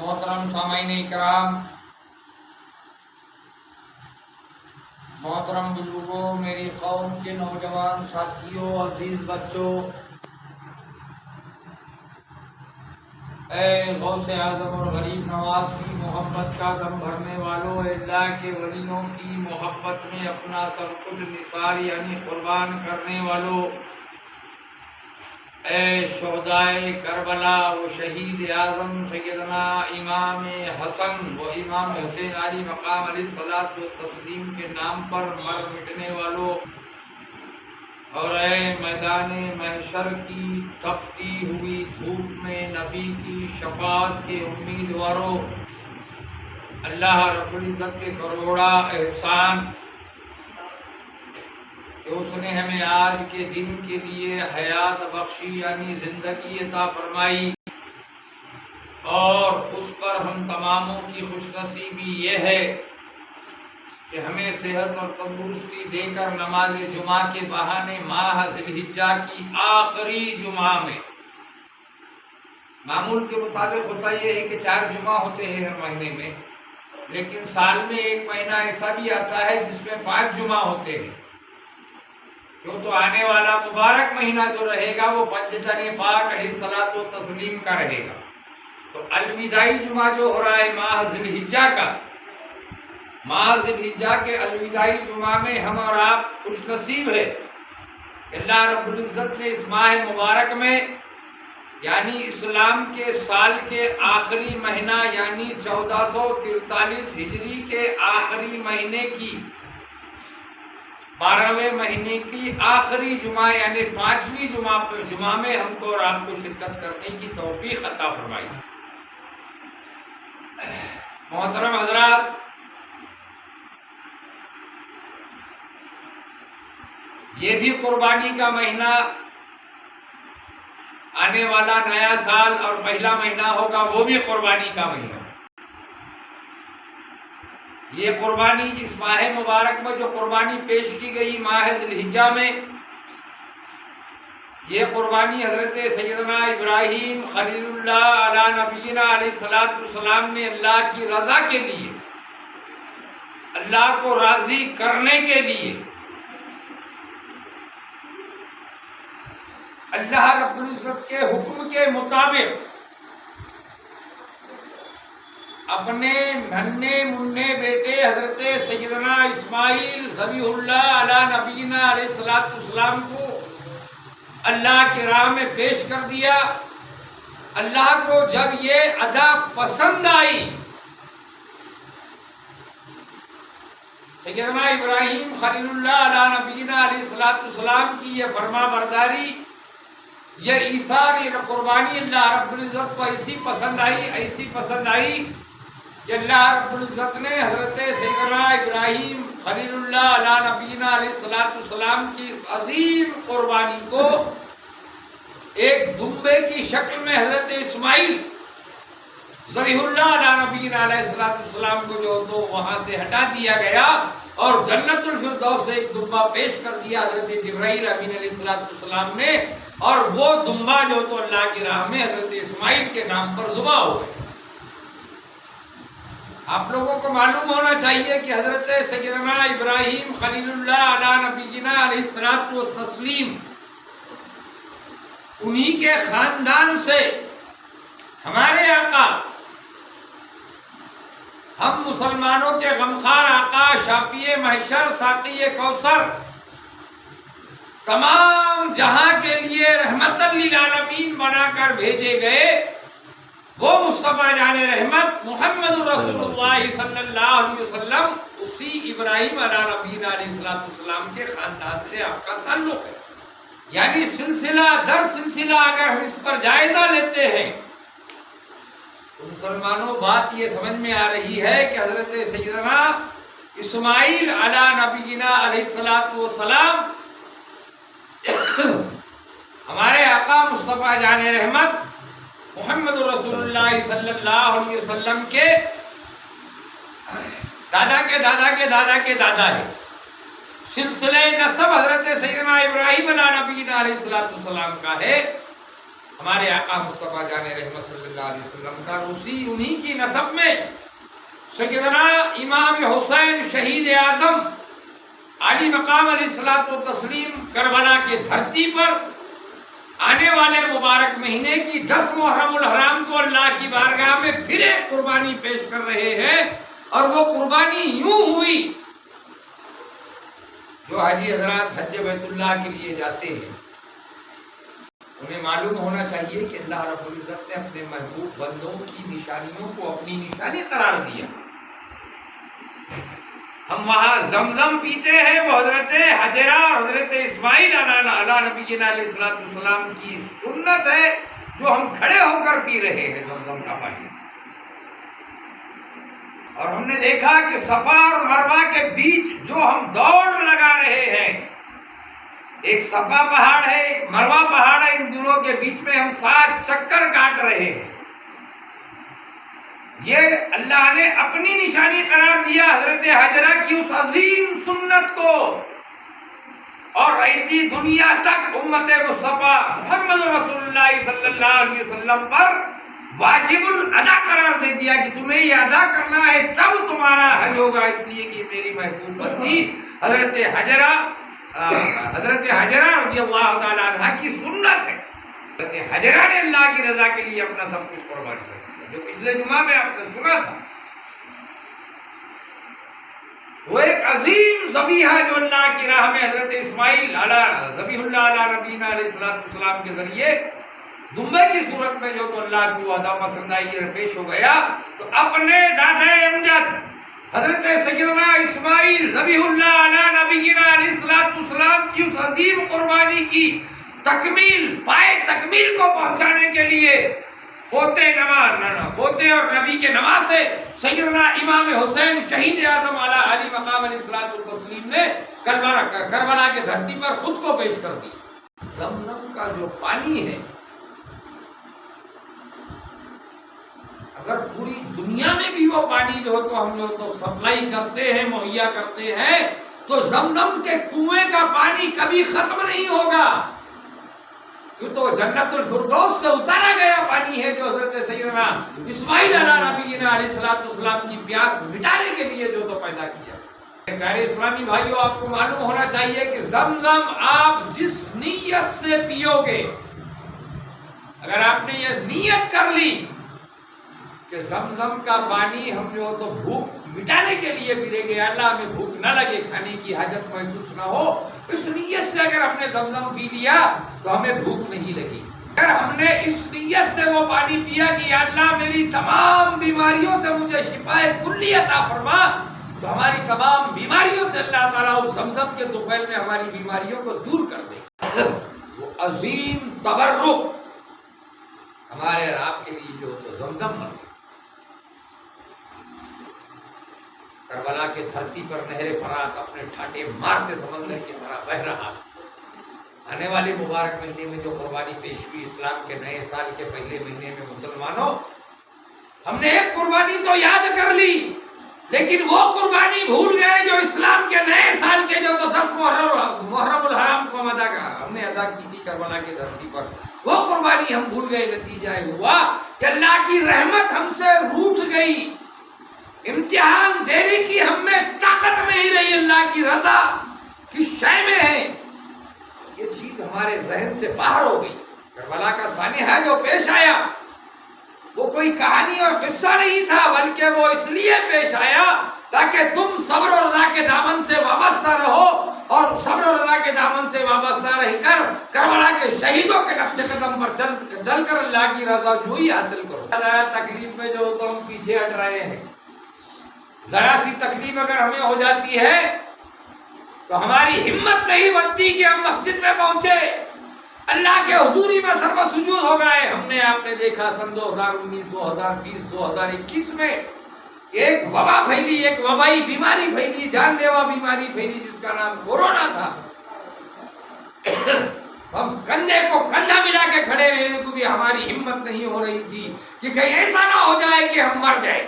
محترم سامعین اکرام، محترم بزرگوں، میری قوم کے نوجوان ساتھیوں، عزیز بچوں، اے غوث اعظم اور غریب نواز کی محبت کا دم بھرنے والوں، اے اللہ کے ولیوں کی محبت میں اپنا سب کچھ نثار یعنی قربان کرنے والوں، اے شہدائے کربلا و شہید اعظم سیدنا امام حسن و امام حسین علی مقام علیہ الصلوۃ والتسلیم کے نام پر مر مٹنے والوں، اور اے میدان محشر کی تپتی ہوئی دھوپ میں نبی کی شفاعت کے امیدواروں، اللہ رب العزت کے کروڑا احسان کہ اس نے ہمیں آج کے دن کے لیے حیات بخشی یعنی زندگی عطا فرمائی، اور اس پر ہم تماموں کی خوش نصیبی یہ ہے کہ ہمیں صحت اور تندرستی دے کر نماز جمعہ کے بہانے ماہ ذی الحجہ کی آخری جمعہ میں، معمول کے مطابق ہوتا یہ ہے کہ 4 جمعہ ہوتے ہیں ہر مہینے میں، لیکن سال میں ایک مہینہ ایسا بھی آتا ہے جس میں 5 جمعہ ہوتے ہیں، کیوں تو آنے والا مبارک مہینہ جو رہے گا وہ پنجتن پاک علیہ الصلوۃ والتسلیم کا رہے گا۔ تو الوداعی جمعہ جو ہو رہا ہے ماہ ذی الحجہ کا، ماہ ذی الحجہ کے الوداعی جمعہ میں ہم اور آپ خوش نصیب ہے۔ اللہ رب العزت نے اس ماہ مبارک میں یعنی اسلام کے سال کے آخری مہینہ یعنی 1443 ہجری کے آخری مہینے کی 12ویں مہینے کی آخری جمعہ یعنی 5ویں جمعہ میں ہم کو اور آپ کو شرکت کرنے کی توفیق عطا فرمائی۔ محترم حضرات، یہ بھی قربانی کا مہینہ، آنے والا نیا سال اور پہلا مہینہ ہوگا وہ بھی قربانی کا مہینہ۔ یہ قربانی اس ماہ مبارک میں جو قربانی پیش کی گئی ماہ ذی الحجہ میں، یہ قربانی حضرت سیدنا ابراہیم خلیل اللہ علی نبینا علیہ الصلوۃ والسلام نے اللہ کی رضا کے لیے، اللہ کو راضی کرنے کے لیے، اللہ رب العزت کے حکم کے مطابق اپنے ننھے منھے بیٹے حضرت سیدنا اسماعیل ذبیح اللہ علی نبینا علیہ الصلوۃ والسلام کو اللہ کی راہ میں پیش کر دیا۔ اللہ کو جب یہ ادا پسند آئی، سیدنا ابراہیم خلیل اللہ علی نبینا علیہ الصلوۃ والسلام کی یہ فرما برداری، یہ ایثار، یہ قربانی اللہ رب العزت کو ایسی پسند آئی کہ اللہ رب العزت نے حضرت سیدنا ابراہیم خلیل اللہ علی نبینا علیہ الصلوۃ والسلام کی عظیم قربانی کو ایک دمبے کی شکل میں حضرت اسماعیل ذبیح اللہ علی نبینا علیہ الصلوۃ والسلام کو جو تو وہاں سے ہٹا دیا گیا اور جنت الفردوس سے ایک دمبا پیش کر دیا حضرت جبرائیل امین علیہ الصلوۃ والسلام نے، اور وہ دمبا جو تو اللہ کی راہ میں حضرت اسماعیل کے نام پر ذبح ہو گئے۔ آپ لوگوں کو معلوم ہونا چاہیے کہ حضرت سیدنا ابراہیم خلیل اللہ علی نبینا علیہ الصلوۃ والتسلیم، انہی کے خاندان سے ہمارے آقا، ہم مسلمانوں کے غمخوار آقا، شافی محشر، ساقی کوثر، تمام جہاں کے لیے رحمت للعالمین بنا کر بھیجے گئے وہ مصطفیٰ جان رحمت محمد رسول اللہ صلی اللہ علیہ وسلم، اسی ابراہیم علیہ نبینا علیہ الصلوۃ والسلام کے خاندان سے آپ کا تعلق ہے۔ یعنی سلسلہ در سلسلہ اگر ہم اس پر جائزہ لیتے ہیں تو مسلمانوں بات یہ سمجھ میں آ رہی ہے کہ حضرت سیدنا اسماعیل علی نبینا علیہ الصلوۃ والسلام ہمارے آقا مصطفیٰ جان رحمت محمد رسول اللہ صلی اللہ علیہ وسلم کے دادا کے دادا کے دادا کے دادا ہے۔ سلسلہ نسب حضرت سیدنا ابراہیم علیہ نبینا علیہ الصلوۃ والسلام کا ہے، ہمارے آقا مصطفیٰ جان رحمت صلی اللہ علیہ وسلم کا، انہی کی نسب میں سیدنا امام حسین شہید اعظم علی مقام علیہ الصلوۃ والتسلیم کربلا کے دھرتی پر آنے والے مبارک مہینے کی 10 محرم الحرام کو اللہ کی بارگاہ میں پھر ایک قربانی پیش کر رہے ہیں، اور وہ قربانی یوں ہوئی جو حاجی حضرات حج بیت اللہ کے لیے جاتے ہیں انہیں معلوم ہونا چاہیے کہ اللہ رب العزت نے اپنے محبوب بندوں کی نشانیوں کو اپنی نشانی قرار دیا۔ ہم وہاں زمزم پیتے ہیں، وہ حضرت حجرہ اور حضرت اسماعیل علیہ نبینا علیہ السلام کی سنت ہے جو ہم کھڑے ہو کر پی رہے ہیں زمزم کا پانی۔ اور ہم نے دیکھا کہ صفا اور مروہ کے بیچ جو ہم دوڑ لگا رہے ہیں، ایک صفا پہاڑ ہے ایک مروہ پہاڑ ہے، ان دونوں کے بیچ میں ہم 7 چکر کاٹ رہے ہیں، یہ اللہ نے اپنی نشانی قرار دیا حضرت حجرہ کی اس عظیم سنت کو، اور رہی تھی دنیا تک امت مصطفیٰ محمد رسول اللہ صلی اللہ علیہ وسلم پر واجب الادا قرار دے دیا کہ تمہیں یہ ادا کرنا ہے تب تمہارا حج ہوگا، اس لیے کہ میری محبوب بندی حضرت حجرہ رضی اللہ تعالیٰ عنہ کی سنت ہے۔ حضرت حجرہ نے اللہ کی رضا کے لیے اپنا سب کچھ قربان کر دیا، جو پچھلے جمعہ میں آپ نے سنا تھا، وہ ایک عظیم ذبیحہ جو اللہ کی راہ میں حضرت اسماعیل ذبیح اللہ علیہ نبینا علیہ السلام کے ذریعے دمبے کی صورت میں جو تو اللہ کو ادا پسند آئی یہ پیش ہو گیا، تو اپنے دادا امجد حضرت سیدنا اسماعیل ذبیح اللہ علیہ نبینا علیہ السلام کی اس عظیم قربانی کی تکمیل پائے تکمیل کو پہنچانے کے لیے پوتے اور نبی کے نواسے سیدنا امام حسین شہید اعظم علی مقام علیہ الصلوۃ والتسلیم نے کربلا کے دھرتی پر خود کو پیش کر دی۔ زمزم کا جو پانی ہے اگر پوری دنیا میں بھی وہ پانی جو تو ہم جو تو سپلائی کرتے ہیں مہیا کرتے ہیں تو زمزم کے کنویں کا پانی کبھی ختم نہیں ہوگا، کیوں تو جنت الفردوس سے اتارا گیا پانی ہے جو حضرت سیدنا اسماعیل علیہ نبینا علیہ السلام کی پیاس مٹانے کے لیے جو تو پیدا کیا۔ پیارے اسلامی بھائیوں، آپ کو معلوم ہونا چاہیے کہ زمزم آپ جس نیت سے پیو گے، اگر آپ نے یہ نیت کر لی کہ زمزم کا پانی ہم جو تو بھوک مٹانے کے لیے پیلیں گے، اللہ ہمیں بھوک نہ لگے، کھانے کی حاجت محسوس نہ ہو، اس نیت سے اگر ہم نے زمزم پی لیا تو ہمیں بھوک نہیں لگی۔ اگر ہم نے اس نیت سے وہ پانی پیا کہ یا اللہ میری تمام بیماریوں سے مجھے شفا کلی عطا فرما، تو ہماری تمام بیماریوں سے اللہ تعالیٰ اس زمزم کے طفیل میں ہماری بیماریوں کو دور کر دے۔ وہ عظیم تبرک ہمارے اور آپ کے لیے جو تو زمزم بن گئی۔ کربلا کے دھرتی پر نہر فرات اپنے ٹھاٹے مارتے سمندر کی طرح بہہ رہا۔ آنے والے مبارک مہینے میں جو قربانی پیش ہوئی اسلام کے نئے سال کے پہلے مہینے میں مسلمانوں، ہم نے ایک قربانی تو یاد کر لی لیکن وہ قربانی بھول گئے جو اسلام کے نئے سال کے جو تو 10 محرم الحرام کو ہم نے ادا کی تھی کربلا کے دھرتی پر، وہ قربانی ہم بھول گئے۔ نتیجہ ہوا کہ اللہ کی رحمت ہم سے روٹھ گئی، امتحان دینے کی ہم میں طاقت نہیں رہی، اللہ کی رضا کی شے میں ہے، یہ چیز ہمارے ذہن سے باہر ہو گئی۔ کربلا کا سانحہ جو پیش آیا وہ کوئی کہانی اور قصہ نہیں تھا، بلکہ وہ اس لیے پیش آیا تاکہ تم صبر و رضا کے دامن سے وابستہ رہو، اور صبر و رضا کے دامن سے وابستہ رہ کر کربلا کے شہیدوں کے نقش قدم پر چل کر اللہ کی رضا جوئی حاصل کرو۔ تکلیف میں جو تو ہم پیچھے ہٹ رہے ہیں، ذرا سی تکلیف اگر ہمیں ہو جاتی ہے تو ہماری ہمت نہیں بنتی کہ ہم مسجد میں پہنچے، اللہ کے حضوری میں سر و سجود ہو گئے۔ ہم نے آپ نے دیکھا سن 2019 2020 2021 میں ایک وبا پھیلی، ایک وبائی بیماری پھیلی، جان لیوا بیماری پھیلی جس کا نام کورونا تھا۔ ہم کندھے کو کندھا ملا کے کھڑے رہنے کو بھی ہماری ہمت نہیں ہو رہی تھی کہ کہیں ایسا نہ ہو جائے کہ ہم مر جائیں۔